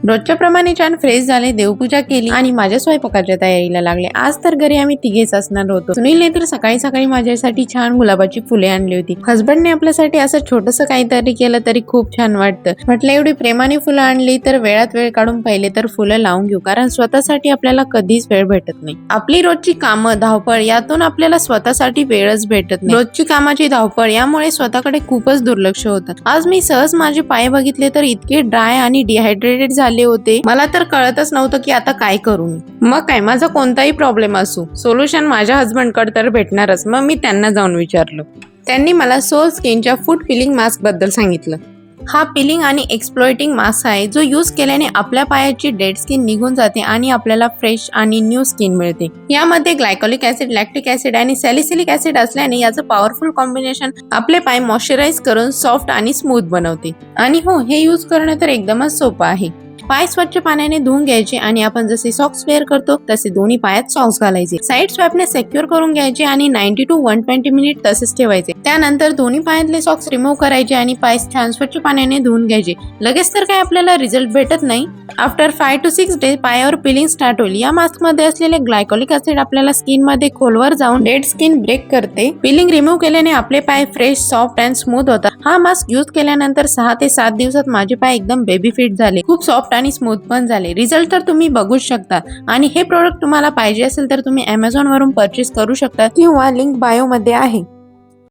रोजच्या प्रमाणे छान फ्रेश झाले, देवपूजा केली आणि माझ्या स्वयंपाकाच्या तयारीला लागले। आज तर घरी आम्ही तिघेच असणार होतो। सुनीलने तर सकाळी सकाळी माझ्यासाठी छान गुलाबाची फुले आणली होती। हसबंडने आपल्यासाठी असं छोटस काहीतरी केलं तरी खूप छान वाटतं। म्हटलं एवढी प्रेमाने फुलं आणली तर वेळात वेळ काढून पहिले तर फुलं लावून घेऊ, कारण स्वतःसाठी आपल्याला कधीच वेळ भेटत नाही। आपली रोजची कामं, धावपळ यातून आपल्याला स्वतःसाठी वेळच भेटत नाही। रोजची कामाची धावपळ यामुळे स्वतःकडे खूपच दुर्लक्ष होतं। आज मी सहज माझे पाय बघितले तर इतके ड्राय आणि डिहायड्रेटेड झाले होते, मला तर कळतच नव्हतं की आता काय करू मी। मग काय, माझा कोणताही प्रॉब्लेम असो, सोल्युशन माझ्या हसबंडकडे तर भेटणारच। मग मी त्यांना जाऊन विचारलं। त्यांनी मला सोल स्किनच्या फूट पिलिंग मास्क बद्दल सांगितलं। हा पिलिंग आणि एक्सप्लॉयटिंग मास्क आहे, जो यूज केल्याने आपल्या पायाची डेड स्किन निघून जाते आणि आपल्याला फ्रेश आणि न्यू स्किन मिळते। यामध्ये ग्लायकोलिक ऍसिड, लॅक्टिक ऍसिड आणि सॅलिसिलिक ऍसिड असल्याने याचं पॉवरफुल कॉम्बिनेशन आपले पाय मॉइश्चराइज करून सॉफ्ट आणि स्मूथ बनवते। आणि हो, हे यूज करणं तर एकदमच सोपं आहे। पाय स्वच्छ पाण्याने धुवून घ्यायचे आणि आपण जसे सॉक्स वेअर करतो तसे दोन्ही पायात सॉक्स घालायचे। साइड स्वॅपने सिक्युअर करून घ्यायचे आणि 90 to 120 मिनिट तसेच ठेवायचे। त्यानंतर दोन्ही पायातले सॉक्स रिमूव्ह करायचे आणि पाय छान स्वच्छ पाण्याने धुवून घ्यायचे। लगेच तर काय आपल्याला रिझल्ट भेटत नाही। आफ्टर 5 to 6 डेज पायावर पिलिंग स्टार्ट होईल। या मास्क मध्ये असलेले ग्लायकोलिक ऍसिड आपल्याला स्किन मध्ये खोलवर जाऊन डेड स्किन ब्रेक करते। पिलिंग रिमूव्ह केल्याने आपले पाय फ्रेश, सॉफ्ट अँड स्मूथ होतात। हा मास्क यूज केल्यानंतर 6 ते 7 दिवसात माझे पाय एकदम बेबी फिट झाले, खूप सॉफ्ट आणि स्मूथ पण झाले। रिझल्ट तर तुम्ही बघूच शकता। आणि हे प्रोडक्ट तुम्हाला पाहिजे असेल तर तुम्ही Amazon वरून परचेस करू शकता किंवा लिंक बायो मध्ये आहे।